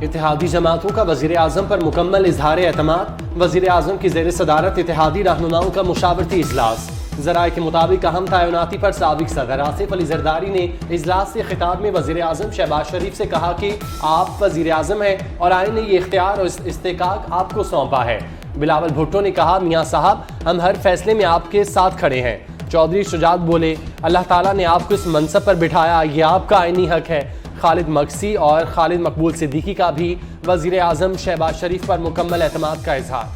इत्तेहादी जमातों का वज़ीर आज़म पर मुकम्मल इजहार एतमाद। वज़ीर आज़म की ज़ेर सदारत इत्तेहादी रहनुमाओं का मुशावरती इजलास। ज़राए के मुताबिक अहम तयनाती पर साबिक सदर आसिफ अली जरदारी ने इजलास से खिताब में वज़ीर आज़म शहबाज शरीफ से कहा कि आप वज़ीर आज़म हैं और आइन ने ये इख्तियार और इस्तेकाक आपको सौंपा है। बिलावल भुट्टो ने कहा, मियाँ साहब हम हर फैसले में आपके साथ खड़े हैं। चौधरी शुजात बोले, अल्लाह ताला ने आपको इस मनसब पर बिठाया, ये आपका आइनी हक है। खालिद मकसी और खालिद मकबूल सिद्दीकी का भी वज़ीर आज़म शहबाज शरीफ पर मुकम्मल एतमाद का इजहार।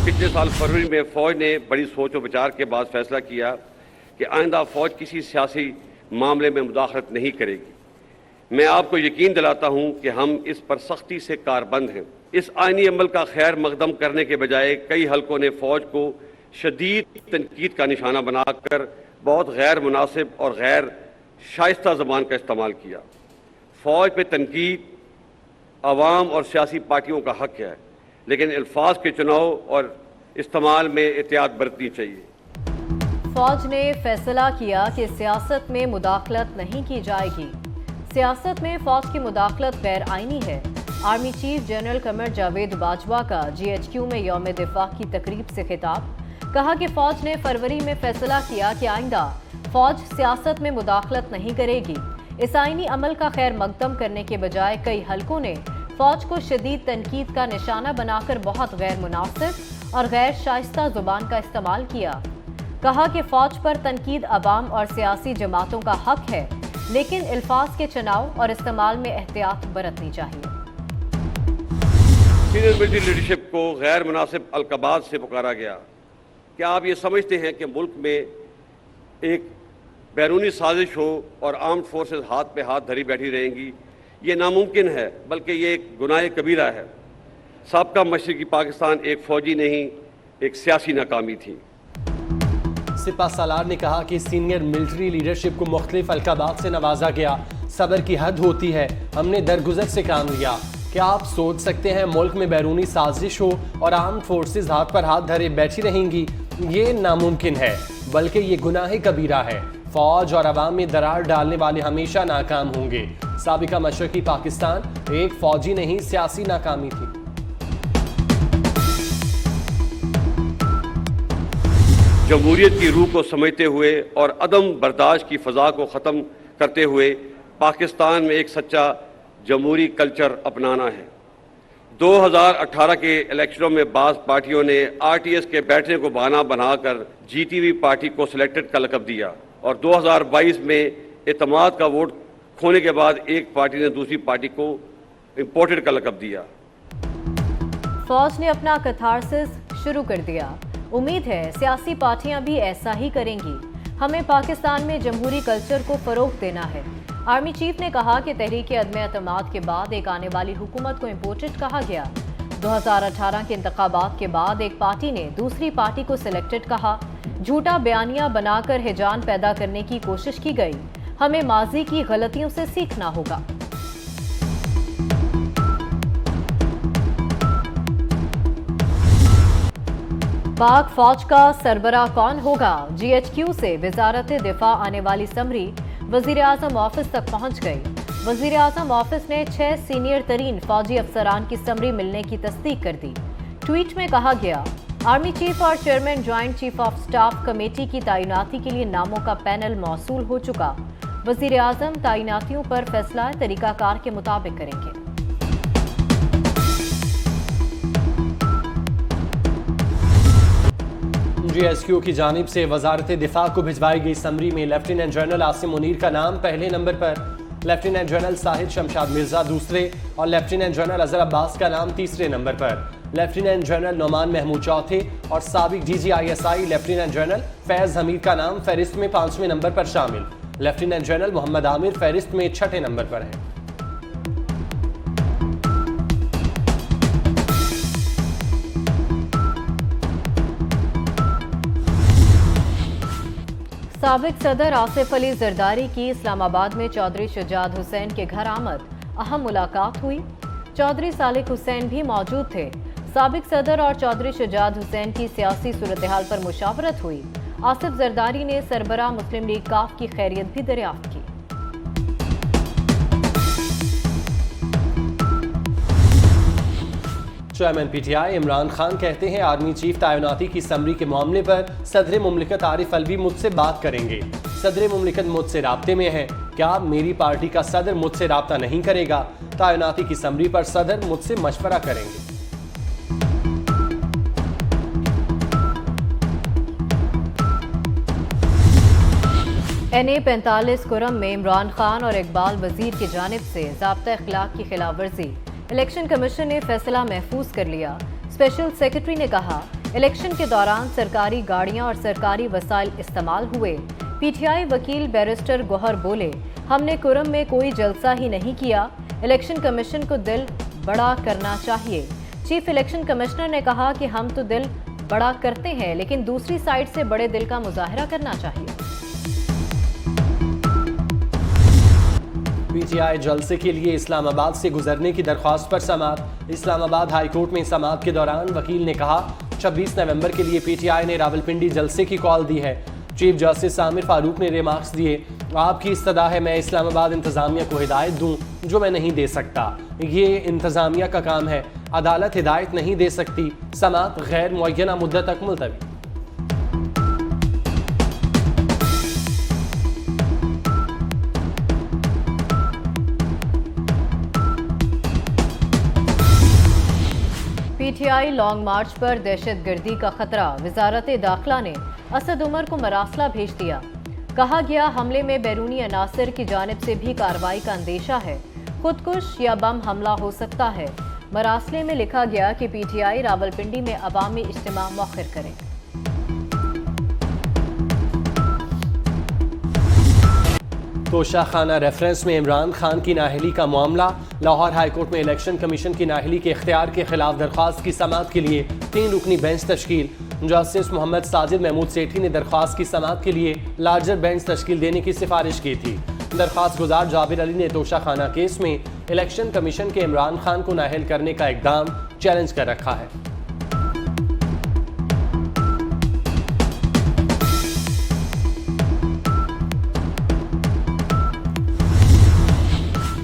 पिछले साल फरवरी में फौज ने बड़ी सोच और विचार के बाद फैसला किया कि आइंदा फौज किसी सियासी मामले में मुदाखलत नहीं करेगी। मैं आपको यकीन दिलाता हूं कि हम इस पर सख्ती से कारबंद हैं। इस आईनी अमल का खैर मकदम करने के बजाय कई हलकों ने फौज को शदीद तनकीद का निशाना बनाकर बहुत गैर मुनासिब और गैर शाइस्ता ज़बान का इस्तेमाल किया। फौज पे तनकीद अवाम और सियासी पार्टियों का हक है, लेकिन अल्फाज के चुनाव और इस्तेमाल में एहतियात बरतनी चाहिए। फौज ने फैसला किया कि सियासत में मुदाखलत नहीं की जाएगी। सियासत में फौज की मुदाखलत गैर आईनी है। Army chief general Qamar Javed Bajwa का GHQ में यौम दिफा की तकरीब से खिताब। कहा कि फौज ने फरवरी में फैसला किया कि आइंदा फौज सियासत में मुदाखलत नहीं करेगी। इस आईनी अमल का खैर मकदम करने के बजाय कई हलकों ने फौज को शदीद तनकीद का निशाना बनाकर बहुत गैर मुनासिब और गैर शाइस्ता जुबान का इस्तेमाल किया। कहा कि फौज पर तनकीद अवाम और सियासी जमातों का हक है, लेकिन अल्फाज के चुनाव और इस्तेमाल में एहतियात बरतनी चाहिए। सीनियर मिलिट्री लीडरशिप को गैर मुनासिब अलकबात से पुकारा गया। क्या आप ये समझते हैं कि मुल्क में एक बैरूनी साजिश हो और आर्म्ड फोर्सेस हाथ पे हाथ धरी बैठी रहेंगी? ये नामुमकिन है, बल्कि ये एक गुनाह कबीरा है। साबका मशरकी पाकिस्तान एक फौजी नहीं, एक सियासी नाकामी थी। सिपा सालार ने कहा कि सीनियर मिलिट्री लीडरशिप को मुख्तलिफ अलकाबात से नवाजा गया। सब्र की हद होती है, हमने दरगुजर से काम लिया। क्या आप सोच सकते हैं मुल्क में बैरूनी साजिश हो और आर्म्ड फोर्सेस हाथ पर हाथ धरे बैठी रहेंगी? ये नामुमकिन है, बल्कि ये गुनाह कबीरा है। फौज और अवाम में दरार डालने वाले हमेशा नाकाम होंगे। साबिका मशरकी पाकिस्तान एक फौजी नहीं, सियासी नाकामी थी। जमहूरियत की रूह को समझते हुए और अदम बर्दाश्त की फ़ज़ा को ख़त्म करते हुए पाकिस्तान में एक सच्चा जमहूरी कल्चर अपनाना है। 2018 के इलेक्शनों में बाज़ पार्टियों ने RTS के बैठने को बहाना बनाकर जीती हुई पार्टी को सिलेक्टेड का लक़ब दिया और 2022 में एतमाद का वोट खोने के बाद एक पार्टी ने दूसरी पार्टी को इम्पोर्टेड का लक़ब दिया। फौज ने अपना कथारसिस शुरू कर दिया। उम्मीद है सियासी पार्टियां भी ऐसा ही करेंगी। हमें पाकिस्तान में जमहूरी कल्चर को फरोग देना है। आर्मी चीफ ने कहा कि तहरीक अदम एतमाद के बाद एक आने वाली हुकूमत को इम्पोर्टेड कहा गया। 2018 के इंतखाबात के बाद एक पार्टी ने दूसरी पार्टी को सिलेक्टेड कहा। झूठा बयानिया बनाकर हिजान पैदा करने की कोशिश की गई। हमें माजी की गलतियों से सीखना होगा। पाक फौज का सरबराह कौन होगा? GHQ से वजारत दिफा आने वाली समरी वजीर आजम ऑफिस तक पहुंच गई। वजीर आजम ऑफिस ने 6 सीनियर तरीन फौजी अफसरान की समरी मिलने की तस्दीक कर दी। ट्वीट में कहा गया, आर्मी चीफ और chairman joint chief of staff committee की तैनाती के लिए नामों का पैनल मौसूल हो चुका। वजीर आजम तैनातियों पर फैसला तरीकाकार के मुताबिक करेंगे। GSQ की जानिब से वजारत दिफा को भिजवाई गई समरी में लेफ्टिनेंट जनरल आसिम मुनीर का नाम पहले नंबर पर, लेफ्टिनेंट जनरल साहिद शमशाद मिर्जा दूसरे और लेफ्टिनेंट जनरल अजहर अब्बास का नाम तीसरे नंबर पर। लेफ्टिनेंट जनरल नोमान महमूद चौथे और साबिक DGISI lieutenant general Faiz Hamid का नाम फहरिस्त में 5वें नंबर पर शामिल। लेफ्टिनेंट जनरल मोहम्मद आमिर फहरिस्त में 6ठे नंबर पर है। साबिक सदर आसिफ अली जरदारी की इस्लामाबाद में चौधरी शुजात हुसैन के घर आमद, अहम मुलाकात हुई। चौधरी सालिक हुसैन भी मौजूद थे। साबिक सदर और चौधरी शुजात हुसैन की सियासी सूरत हाल पर मुशावरत हुई। आसिफ जरदारी ने सरबराह मुस्लिम लीग काफ की खैरियत भी दरियाफ्त की। चेयरमैन पीटीआई इमरान खान कहते हैं आर्मी चीफ तैनाती की समरी के मामले पर सदर मुमलिकत आरिफ अलवी मुझसे बात करेंगे। सदर मुमलिकत मुझसे राब्ते में है, क्या मेरी पार्टी का सदर मुझसे राब्ता नहीं करेगा? तैनाती की समरी पर सदर मुझसे मशवरा करेंगे। NA 45 कुरम में इमरान खान और इकबाल वजीर की जानिब से ज़ाब्ता अखलाक की खिलाफ वर्जी। इलेक्शन कमीशन ने फैसला महफूज कर लिया। स्पेशल सेक्रेटरी ने कहा, इलेक्शन के दौरान सरकारी गाड़ियां और सरकारी वसाइल इस्तेमाल हुए। पीटीआई वकील बैरिस्टर गौहर बोले, हमने कुरम में कोई जलसा ही नहीं किया। इलेक्शन कमीशन को दिल बड़ा करना चाहिए। चीफ इलेक्शन कमिश्नर ने कहा कि हम तो दिल बड़ा करते हैं, लेकिन दूसरी साइड से बड़े दिल का मुजाहरा करना चाहिए। पीटीआई जलसे के लिए इस्लामाबाद से गुजरने की दरख्वास्त पर समाअत। इस्लामाबाद हाई कोर्ट में समाअत के दौरान वकील ने कहा, 26 नवंबर के लिए पीटीआई ने रावलपिंडी जलसे की कॉल दी है। चीफ जस्टिस आमिर फारूक ने रिमार्क्स दिए, आपकी इस्तदा है मैं इस्लामाबाद इंतजामिया को हिदायत दूं जो मैं नहीं दे सकता। ये इंतजामिया का काम है, अदालत हिदायत नहीं दे सकती। समाअत गैर मुअय्यना मुद्दत तक मुलतवी। पीटीआई लॉन्ग मार्च पर दहशतगर्दी का खतरा। वजारत दाखिला ने असद उमर को मरासला भेज दिया। कहा गया, हमले में बैरूनी अनासर की जानिब से भी कार्रवाई का अंदेशा है। खुदकुश या बम हमला हो सकता है। मरासले में लिखा गया कि पीटीआई रावलपिंडी में अवामी इज्तिमा मौखिर करे। तोशाखाना रेफरेंस में इमरान खान की नाअहली का मामला। लाहौर हाईकोर्ट में इलेक्शन कमीशन की नाअहली के इख्तियार के खिलाफ दरख्वास्त की समाअत के लिए 3 रुकनी बेंच तश्कील। जस्टिस मोहम्मद साजिद महमूद सेठी ने दरख्वास्त की समाअत के लिए लार्जर बेंच तश्कील देने की सिफारिश की थी। दरख्वास्त गुजार जाबिर अली ने तोशाखाना केस में इलेक्शन कमीशन के इमरान खान को नाअहल करने का इकदाम चैलेंज कर रखा है।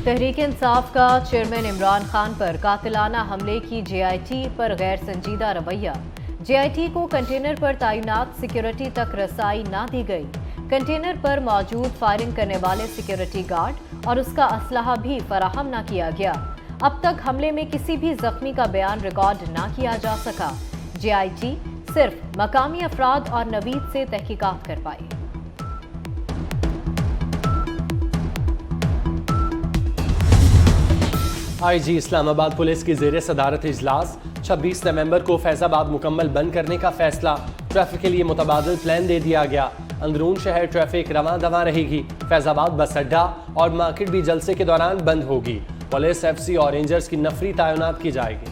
तहरीक इंसाफ का चेयरमैन इमरान खान पर कातिलाना हमले की JIT पर गैर संजीदा रवैया। JIT को कंटेनर पर तैनात सिक्योरिटी तक रसाई ना दी गई। कंटेनर पर मौजूद फायरिंग करने वाले सिक्योरिटी गार्ड और उसका असलहा भी फराहम ना किया गया। अब तक हमले में किसी भी जख्मी का बयान रिकॉर्ड ना किया जा सका। JIT सिर्फ मकामी अफराद और नवीद से तहकीकात कर पाई। IG इस्लामाबाद पुलिस की ज़ेरे सदारत इजलास। 26 नवंबर को फैजाबाद मुकम्मल बंद करने का फैसला। ट्रैफिक के लिए मुतबादिल प्लान दे दिया गया। अंदरून शहर ट्रैफिक रवां दवा रहेगी। फैजाबाद बस अड्डा और मार्केट भी जलसे के दौरान बंद होगी। पुलिस FC और रेंजर्स की नफरी तैनात की जाएगी।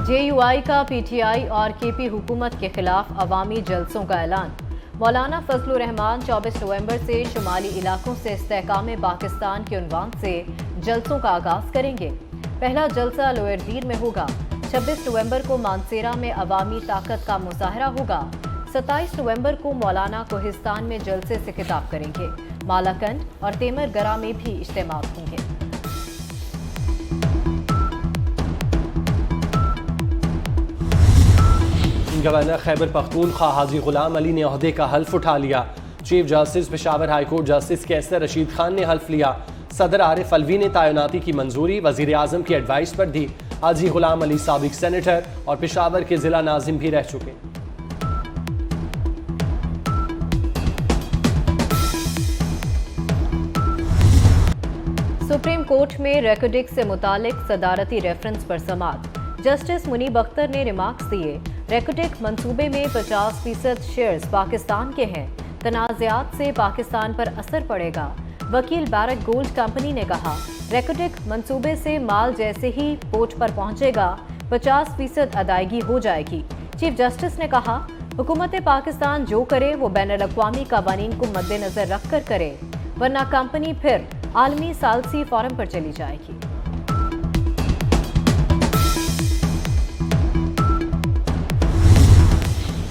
JUI का PTI और KP हुकूमत के खिलाफ अवामी जलसों का ऐलान। मौलाना फजलुर रहमान 24 नवंबर से शुमाली इलाकों से इस्तेहकाम पाकिस्तान के उन्वान से जलसों का आगाज करेंगे। पहला जलसा लोअर दीर में होगा। 26 नवंबर को मानसेरा में अवामी ताकत का मुजाहरा होगा। 27 नवंबर को मौलाना कोहिस्तान में जलसे से खिताब करेंगे। मालाकंड और तेमरगरा में भी इज्तिमा होंगे। गवर्नर खैबर पख्तूनख्वा हाजी गुलाम अली ने ओहदे का हल्फ उठा लिया। Chief justice Peshawar high court justice Qaiser Rashid Khan ने हल्फ लिया। सदर आरिफ अलवी ने तैनाती की मंजूरी वजीर आजम की एडवाइस पर दी। हाजी गुलाम अली साबिक सेनेटर और पेशावर के जिला नाजिम भी रह चुके। सुप्रीम कोर्ट में रेकॉर्डिक से मुतालिक सदारती रेफरेंस पर समाअत। जस्टिस मुनीब अख्तर ने रिमार्क्स दिए, रेकॉर्डिक मंसूबे में 50% शेयर्स पाकिस्तान के हैं। तनाज़ात से पाकिस्तान पर असर पड़ेगा। वकील बैरक गोल्ड कंपनी ने कहा, रेकॉर्डिक मंसूबे से माल जैसे ही पोर्ट पर पहुंचेगा 50% अदायगी हो जाएगी। चीफ जस्टिस ने कहा, हुकूमत पाकिस्तान जो करे वो बैनुल अक़वामी कवानीन को मद्देनजर रख कर करे। वरना कंपनी फिर आलमी सालसी फॉरम पर चली जाएगी।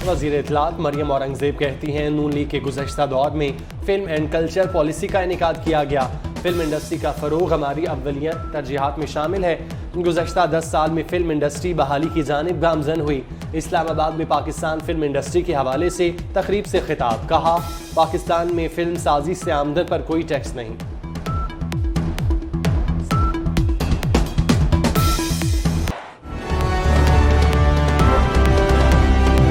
वज़ीर इत्तलात मरियम औरंगज़ेब कहती हैं नून लीग के गुज़श्ता दौर में फिल्म एंड कल्चर पॉलिसी का इनेकाद किया गया। फिल्म इंडस्ट्री का फ़रोग़ हमारी अव्वलियत तरजीहात में शामिल है। गुज़श्ता 10 साल में फिल्म इंडस्ट्री बहाली की जानिब गामज़न हुई। इस्लामाबाद में पाकिस्तान फिल्म इंडस्ट्री के हवाले से तकरीब से खिताब, कहा पाकिस्तान में फिल्म साजी से आमदन पर कोई टैक्स नहीं।